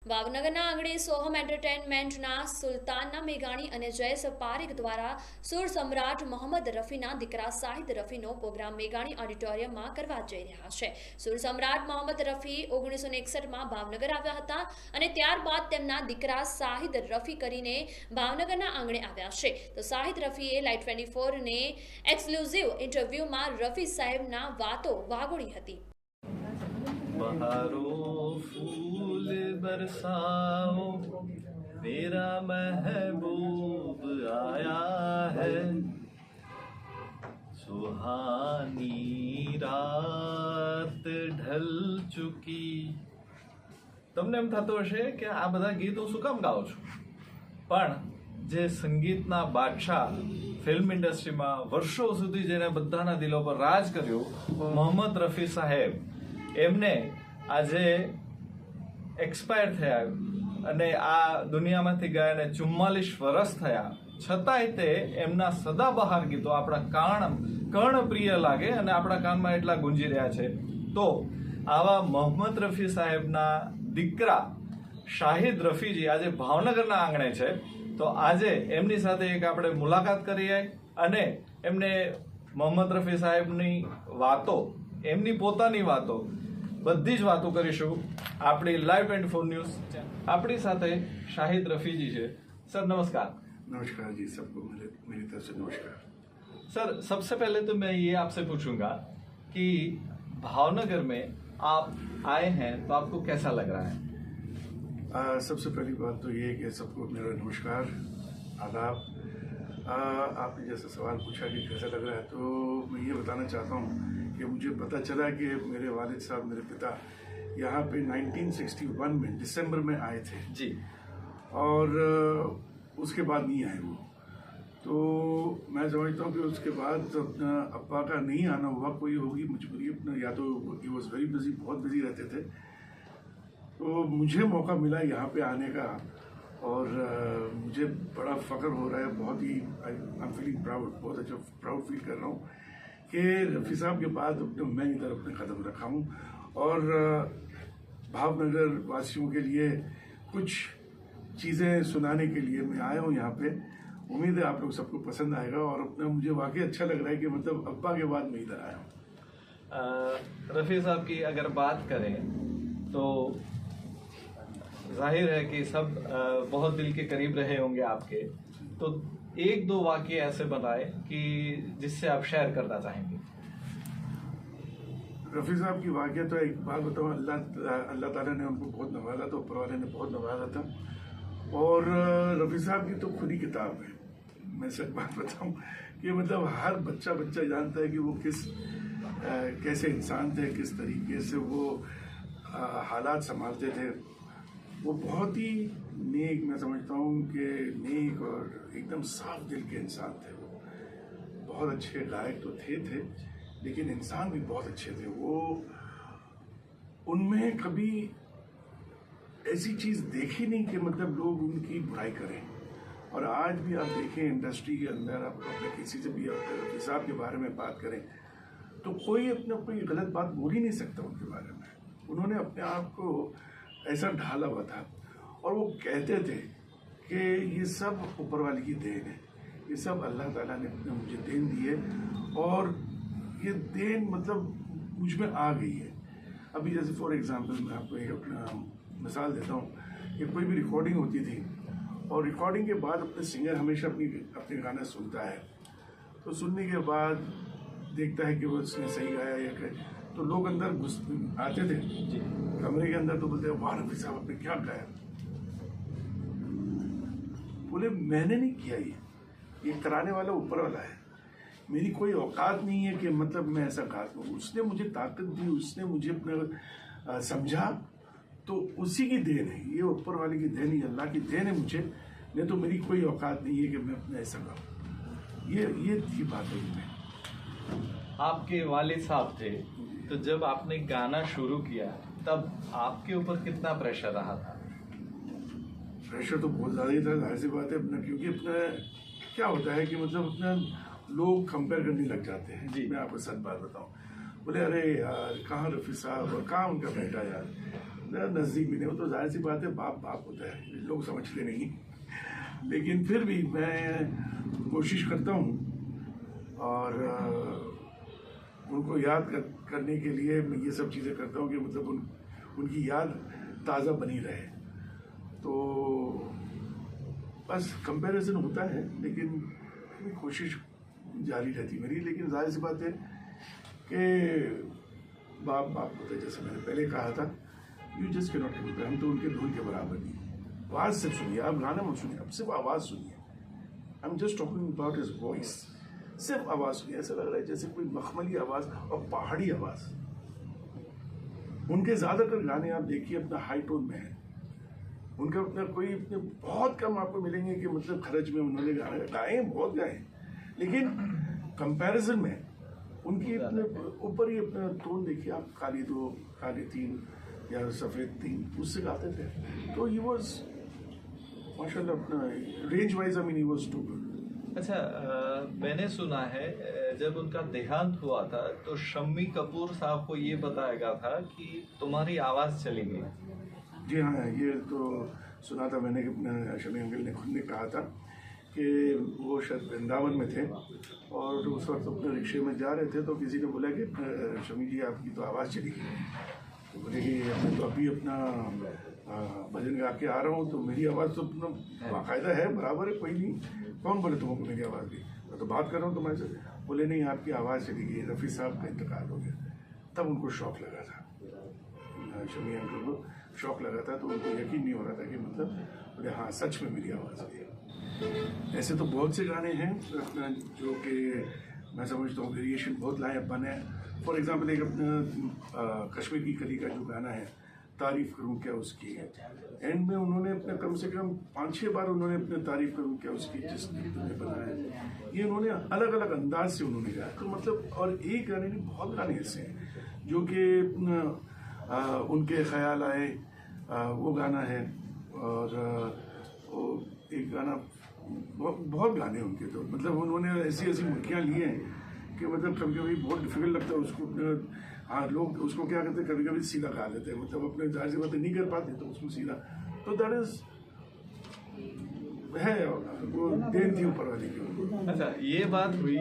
ભાવનગરના આંગણે સોહમ એન્ટરટેનમેન્ટના સુલતાનના મેઘાણી અને જયેશ પારેખ દ્વારા સુર સમ્રાટ મોહમ્મદ રફીના દીકરા શાહિદ રફીનો પ્રોગ્રામ મેઘાણી ઓડિટોરિયમમાં કરવા જઈ રહ્યા છે। સુર સમ્રાટ મોહમ્મદ રફી 1961માં ભાવનગર આવ્યા હતા અને ત્યારબાદ તેમના દીકરા શાહિદ રફી કરીને ભાવનગરના આંગણે આવ્યા છે। તો શાહિદ રફીએ લાઈવ 24ને એક્સક્લુઝિવ ઇન્ટરવ્યુમાં રફી સાહેબના વાતો વાગોળી હતી। बहारों फूल बरसाओ, मेरा महबूब आया है, सुहानी रात ढल चुकी। તમને એમ થતું હશે કે આ બધા ગીત હું શું કામ ગાઉં છું, પણ જે સંગીતના બાદશાહ ફિલ્મ ઇન્ડસ્ટ્રીમાં વર્ષો સુધી જેને બધાના દિલો પર રાજ કર્યું, મોહમ્મદ રફી સાહેબ, એમને આજે એક્સપાયર થયા અને આ દુનિયામાંથી ગયાને 44 વર્ષ થયા, છતાંય તે એમના સદાબહાર ગીતો આપણા કર્ણપ્રિય લાગે અને આપણા કાનમાં એટલા ગુંજી રહ્યા છે। તો આવા મોહમ્મદ રફી સાહેબના દીકરા શાહિદ રફીજી આજે ભાવનગરના આંગણે છે। તો આજે એમની સાથે એક આપણે મુલાકાત કરીએ અને એમને મોહમ્મદ રફી સાહેબની વાતો, એમની પોતાની વાતો, બધી જ વાતો કરીશું આપણી લાઈવ 24 ન્યૂઝ। આપણી સાથે શાહિદ રફીજી છે। सर नमस्कार। नमस्कार जी, सबको मेरी तरफ से नमस्कार। सर सबसे पहले तो मैं ये आपसे पूछूंगा कि भावनगर में आप आए हैं तो आपको कैसा लग रहा है? सबसे पहली बात तो ये है कि सबको मेरा नमस्कार, आदाब। आपने जैसा सवाल पूछा कि कैसा लग रहा है, तो मैं ये बताना चाहता हूँ कि मुझे पता चला कि मेरे वालिद साहब, मेरे पिता यहाँ पे 1961 में दिसंबर में आए थे जी, और उसके बाद नहीं आए वो। तो मैं समझता हूँ कि उसके बाद अपना अब्बा का नहीं आना हुआ, कोई होगी मजबूरी अपना, या तो ही वॉज वेरी बिजी, बहुत बिजी रहते थे। तो मुझे मौका मिला यहाँ पे आने का और मुझे बड़ा फ़ख्र हो रहा है, बहुत ही आई एम फीलिंग प्राउड, बहुत अच्छा प्राउड फील कर रहा हूँ कि रफ़ी साहब के बाद मैं इधर अपने कदम रखा हूँ और भावनगर वासियों के लिए कुछ चीज़ें सुनाने के लिए मैं आया हूँ यहाँ पे। उम्मीद है आप लोग सबको पसंद आएगा और अपना मुझे वाकई अच्छा लग रहा है कि मतलब अब्बा के बाद मैं इधर आया हूँ। रफ़ी साहब की अगर बात करें तो जाहिर है कि सब बहुत दिल के करीब रहे होंगे आपके, तो एक दो वाक़ये ऐसे बताए कि जिससे आप शेयर करना चाहेंगे। रफ़ी साहब की वाक़या तो एक बात बताऊँ, अल्लाह ताला ने उनको बहुत नवाजा था, ऊपर वाले ने बहुत नवाजा था। और रफ़ी साहब की तो खुद ही किताब है। मैं सच बात बताऊँ कि मतलब हर बच्चा जानता है कि वो कैसे इंसान थे, किस तरीके से वो हालात संभालते थे। वो बहुत ही नेक, मैं समझता हूँ कि नेक और एकदम साफ दिल के इंसान थे। वो बहुत अच्छे गायक तो थे लेकिन इंसान भी बहुत अच्छे थे। वो उनमें कभी ऐसी चीज़ देखी नहीं कि मतलब लोग उनकी बुराई करें। और आज भी आप देखें इंडस्ट्री के अंदर, आप अपने किसी से भी रफ़ी साहब के बारे में बात करें तो कोई अपना कोई गलत बात बोल ही नहीं सकता उनके बारे में। उन्होंने अपने आप को ऐसा ढाला हुआ था और वो कहते थे कि ये सब ऊपर वाले की देन है, ये सब अल्लाह ताला ने मुझे देन दी है और ये देन मतलब मुझ में आ गई है। अभी जैसे फॉर एग्जांपल मैं आपको एक अपना मिसाल देता हूँ कि कोई भी रिकॉर्डिंग होती थी और रिकॉर्डिंग के बाद अपने सिंगर हमेशा अपने गाना सुनता है, तो सुनने के बाद देखता है कि वो उसने सही गाया या क्या, तो लोग अंदर आते थे कमरे के अंदर, तो बोलते वाह रफ़ी साहब आपने क्या गाया। बोले मैंने नहीं किया, ये कराने वाला ऊपर वाला है, मेरी कोई औकात नहीं है कि मतलब मैं ऐसा गा दूँ। उसने मुझे ताकत दी, उसने मुझे अपना समझा, तो उसी की देन है, ये ऊपर वाले की देन ही, अल्लाह की देन है मुझे, नहीं तो मेरी कोई औकात नहीं है कि मैं अपना ऐसा गाऊँ। ये थी बात है। आपके वालिद साहब थे, तो जब आपने गाना शुरू किया तब आपके ऊपर कितना प्रेशर रहा था? प्रेशर तो बहुत ज़्यादा ही था, जाहिर सी बात है अपना, क्योंकि अपना क्या होता है कि मतलब अपना लोग कंपेयर करने लग जाते हैं जी। मैं आपको सच बात बताऊं, बोले अरे यार कहाँ रफ़ी साहब और कहाँ उनका बेटा यार। नज़दीक भी नहीं, वो तो जाहिर सी बात है, बाप बाप होता है, लोग समझते नहीं। लेकिन फिर भी मैं कोशिश करता हूँ और उनको याद करने के लिए मैं ये सब चीज़ें करता हूँ कि मतलब उनकी याद ताज़ा बनी रहे। तो बस कंपैरिजन होता है, लेकिन कोशिश जारी रहती मेरी। लेकिन जाहिर सी बात है कि बाप बाप होते हैं, जैसे मैंने पहले कहा था, you just can not compare. हम तो उनके धुन के बराबर नहीं। आवाज़ सिर्फ सुनिए, आप गाना मत सुनिए, आप सिर्फ आवाज़ सुनिए। I am just talking about his voice. सिर्फ आवाज़ सुनिए, ऐसा लग रहा है जैसे कोई मखमली आवाज़ और पहाड़ी आवाज़। उनके ज़्यादातर गाने आप देखिए अपना हाई टोन में है। उनका अपना कोई अपने बहुत कम आपको मिलेंगे कि मतलब खर्च में उन्होंने गाने गाए, बहुत गाए, लेकिन कंपैरिजन में उनकी अपने ऊपर ही अपना टोन देखिए आप, काली दो काली तीन या सफ़ेद तीन, उससे गाते थे। तो ही वॉज माशाल्लाह अपना range wise, I mean he was too good. अच्छा, मैंने सुना है जब उनका देहांत हुआ था तो शम्मी कपूर साहब को ये बताया गया था कि तुम्हारी आवाज़ चली गई। जी हाँ, ये तो सुना था मैंने कि शम्मी अंकल ने खुद ने कहा था कि वो शायद वृंदावन में थे और उस वक्त अपने रिक्शे में जा रहे थे, तो किसी ने बोला कि शम्मी जी आपकी तो आवाज़ चली गई। तो बोले कि मैं तो अभी अपना भजन गा के आ रहा हूँ, तो मेरी आवाज़ तो अपना बाकायदा है, बराबर है, कोई नहीं। कौन बोले तुमको मेरी आवाज़ गई? मैं तो बात कर रहा हूँ तुम्हारे से। बोले नहीं, आपकी आवाज़ चली गई, रफ़ी साहब का इंतकाल हो गया। तब उनको शौक लगा था, शम्मी अंकल को शौक लगा था, तो उनको यकीन नहीं हो रहा था कि मतलब बोले हाँ सच में मेरी आवाज़ गई। ऐसे तो बहुत से गाने हैं जो कि मैं समझता हूँ वेरिएशन बहुत लायक बने हैं। फॉर एग्जांपल एक अपना कश्मीर की कली का जो गाना है, तारीफ़ करूँ क्या उसकी, एंड में उन्होंने अपना कम से कम 5-6 बार उन्होंने अपने तारीफ़ करूँ क्या उसकी जिसने बनाया। ये उन्होंने अलग अलग अंदाज से उन्होंने गाया। तो मतलब और एक गाने नहीं, बहुत गाने ऐसे हैं जो कि उनके ख्याल आए, वो गाना है। और वो एक गाना, बहुत गाने उनके, तो मतलब उन्होंने ऐसी ऐसी मुर्गियाँ ली हैं कि मतलब कभी कभी बहुत डिफिकल्ट लगता है उसको। हाँ, लोग उसको क्या करते हैं, कभी कभी सीधा गा लेते हैं, मतलब अपने जाहिर सी बातें नहीं कर पाते तो उसको सीधा, तो दैट इज है, वो देन थी ऊपर वाली की। अच्छा, ये बात हुई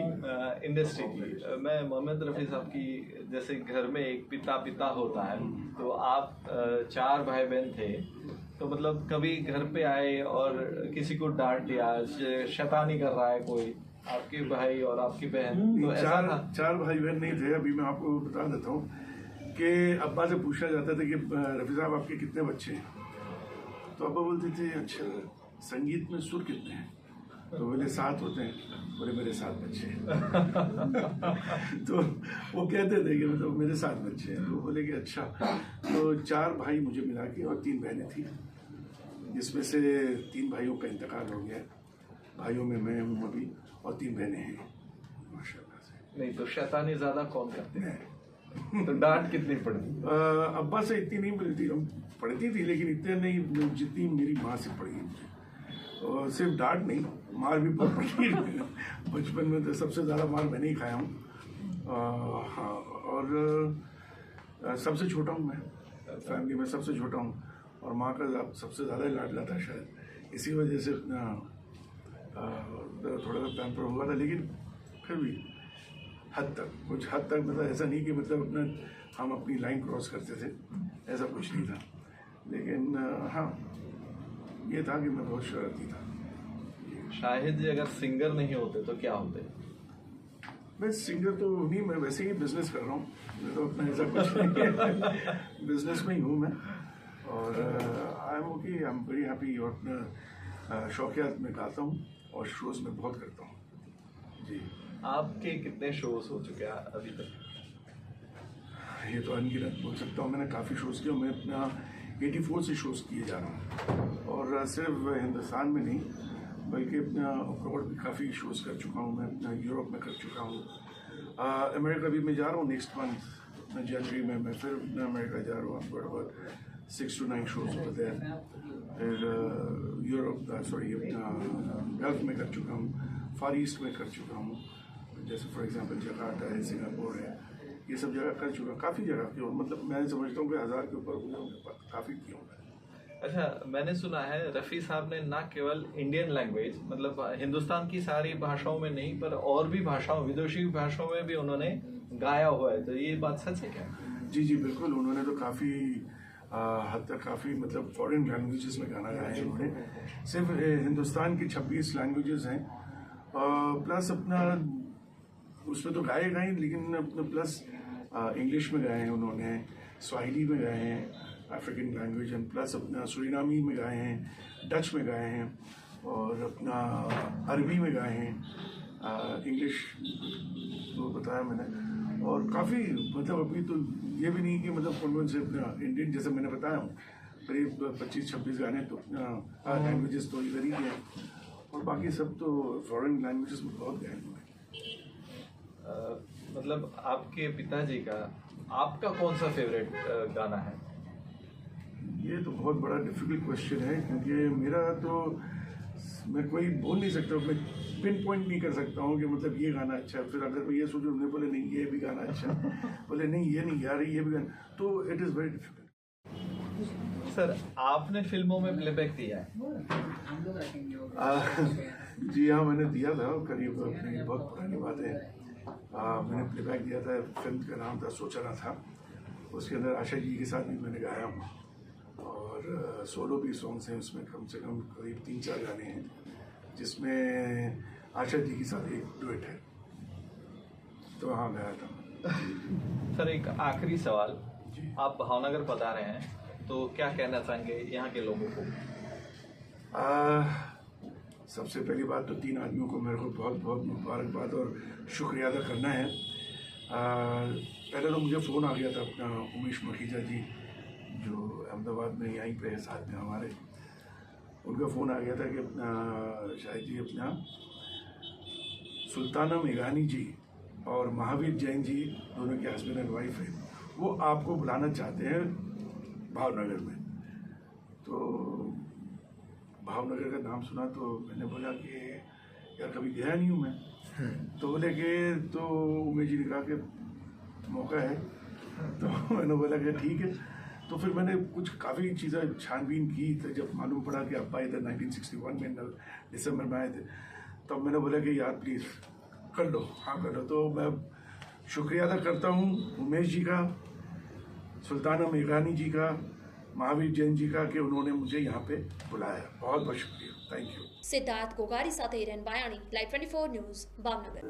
इंडस्ट्री की। मैं मोहम्मद रफ़ी साहब की, जैसे घर में एक पिता होता है, तो आप 4 भाई बहन थे, तो मतलब कभी घर पे आए और किसी को डांट दिया, शैतानी कर रहा है कोई, आपके भाई और आपकी बहन, तो ऐसा था? 4 भाई बहन नहीं थे। अभी मैं आपको बता देता हूँ कि अब्बा से पूछा जाता था कि रफ़ी साहब आपके कितने बच्चे हैं, तो अब्बा बोलते थे अच्छा संगीत में सुर कितने हैं, तो बोले 7 होते हैं। बोले मेरे 7 बच्चे हैं। तो वो कहते थे कि मतलब मेरे 7 बच्चे हैं, तो बोले कि अच्छा। तो 4 भाई मुझे मिला के और 3 बहनें थी, जिसमें से 3 भाइयों का इंतकाल हो गया। भाइयों में मैं हूँ अभी और 3 बहनें हैं माशाल्लाह से। नहीं तो शैतानी ज्यादा कौन करते हैं? तो डांट कितनी पड़ती? अब्बा से इतनी नहीं मिलती, पढ़ती थी, लेकिन इतने नहीं जितनी मेरी माँ से पढ़ी मुझे। और सिर्फ डांट नहीं, मार भी बहुत पड़ी। बचपन में तो सबसे ज़्यादा मार मैंने ही खाया हूँ। हाँ, और सबसे छोटा हूँ मैं, फैमिली में सबसे छोटा हूँ, और माँ का सबसे ज़्यादा लाडला था शायद, इसी वजह से थोड़ा सा पैम्पर हुआ था। लेकिन फिर भी कुछ हद तक मतलब ऐसा नहीं कि मतलब अपना हम अपनी लाइन क्रॉस करते थे, ऐसा कुछ नहीं था। लेकिन हाँ, ये था कि मैं बहुत शरारती था। शाहिद जी अगर सिंगर नहीं होते तो क्या होते? मैं सिंगर तो नहीं, मैं वैसे ही बिजनेस कर रहा हूँ, मैं तो अपना ऐसा कुछ नहीं है। बिजनेस में ही हूँ मैं, और I am okay, I am very happy. और अपना शौकियात में गाता हूँ और शोज़ में बहुत करता हूँ जी। आपके कितने शोज हो चुके हैं अभी तक? ये तो अनगिनत बोल सकता हूँ, मैंने काफ़ी शोज़ किए। मैं अपना 84 से शोज़ किए जा रहा हूँ, और सिर्फ हिंदुस्तान में नहीं बल्कि अपना अब्रॉड भी काफ़ी शोज़ कर चुका हूँ। मैं अपना यूरोप में कर चुका हूँ, अमेरिका भी मैं जा रहा हूँ नेक्स्ट मंथ जनवरी में। मैं फिर अपना अमेरिका जा रहा हूँ, अबाउट 6 to 9 शोज़ होते हैं। फिर यूरोप सॉरी अपना गल्फ में कर चुका हूँ, फार ईस्ट में कर चुका हूँ, जैसे फॉर एग्जांपल जकार्ता है, सिंगापुर है, ये सब जगह कर चुका, काफ़ी जगह की हूँ, मतलब मैं समझता हूँ कि 1000 के ऊपर हुए होंगे, काफ़ी की हूँ मैं। अच्छा, मैंने सुना है रफ़ी साहब ने ना केवल इंडियन लैंग्वेज, मतलब हिंदुस्तान की सारी भाषाओं में नहीं, पर और भी भाषाओं, विदेशी भाषाओं में भी उन्होंने गाया हुआ है, तो ये बात सच है क्या? जी जी बिल्कुल, उन्होंने तो काफ़ी हद तक काफ़ी मतलब फॉरेन लैंग्वेजेस में गाना गाया है उन्होंने। सिर्फ हिंदुस्तान की 26 लैंग्वेजेस हैं, प्लस अपना उसमें तो गाए गाए, लेकिन अपना प्लस इंग्लिश में गाए हैं उन्होंने, स्वाहिली में गाए हैं, अफ्रीकन लैंग्वेज, एंड प्लस अपना सुरीनामी में गाए हैं, डच में गाए हैं, और अपना अरबी में गाए हैं, इंग्लिश तो बताया मैंने, और काफ़ी मतलब अभी तो ये भी नहीं कि मतलब कौन से अपना इंडियन, जैसे मैंने बताया हूँ करीब 25-26 गाने तो अपना लैंग्वेजेस तो इधर ही हैं, और बाकी सब तो फॉरेन लैंग्वेजेस में बहुत गाए हुए हैं। मतलब आपके पिताजी का आपका कौन सा फेवरेट गाना है? ये तो बहुत बड़ा डिफिकल्ट क्वेश्चन है, क्योंकि मेरा तो मैं कोई बोल नहीं सकता, मैं पिन पॉइंट नहीं कर सकता हूँ कि मतलब ये गाना अच्छा है, फिर अगर मैं ये सोचूं उन्हें बोले नहीं ये भी गाना अच्छा है, बोले नहीं ये नहीं यार ये भी गाना, तो it is very difficult. Sir, आपने फिल्मों में प्लेबैक दिया है? जी हाँ, मैंने दिया था करीब, अपनी बहुत पुरानी बात है, मैंने प्लेबैक दिया था, फिल्म का नाम था सोचना था, उसके अंदर आशा जी के साथ भी मैंने गाया हूँ, और सोलो भी सॉन्ग्स हैं उसमें, कम से कम करीब 3-4 गाने हैं, जिसमें आशा जी के साथ एक डुएट है, तो हाँ गाया था। सर, एक आखिरी सवाल, जी। आप भावनगर पधारे हैं तो क्या कहना चाहेंगे यहाँ के लोगों को? सबसे पहली बात तो 3 आदमियों को मेरे को बहुत बहुत मुबारकबाद और शुक्रिया अदा करना है। पहले तो मुझे फ़ोन आ गया था अपना उमेश मखीजा जी, जो अहमदाबाद में यहीं पे है साथ में हमारे, उनका फ़ोन आ गया था कि अपना शायद जी अपना सुल्ताना मेघानी जी और महावीर जैन जी, दोनों के हस्बैंड एंड वाइफ है, वो आपको बुलाना चाहते हैं भावनगर में। तो भावनगर का नाम सुना तो मैंने बोला कि यार कभी गया नहीं हूँ मैं, तो बोले कि तो उमेश जी ने कहा कि मौका है, तो मैंने बोला कि ठीक है। तो फिर मैंने कुछ काफ़ी चीज़ें छानबीन की, तो जब मालूम पड़ा कि अब्बा इधर 1961 में दिसंबर में आए थे, तब मैंने बोला कि यार प्लीज़ कर लो, हाँ कर लो। तो मैं शुक्रिया अदा करता हूँ उमेश जी का, सुल्ताना मेघानी जी का, महावीर जैन जी का, कि उन्होंने मुझे यहाँ पे बुलाया। बहुत बहुत शुक्रिया, थैंक यू। સિદ્ધાર્થ ગોગારી સાથે હિરેન બાયાણી, લાઈવ 24 ન્યૂઝ, ભાવનગર।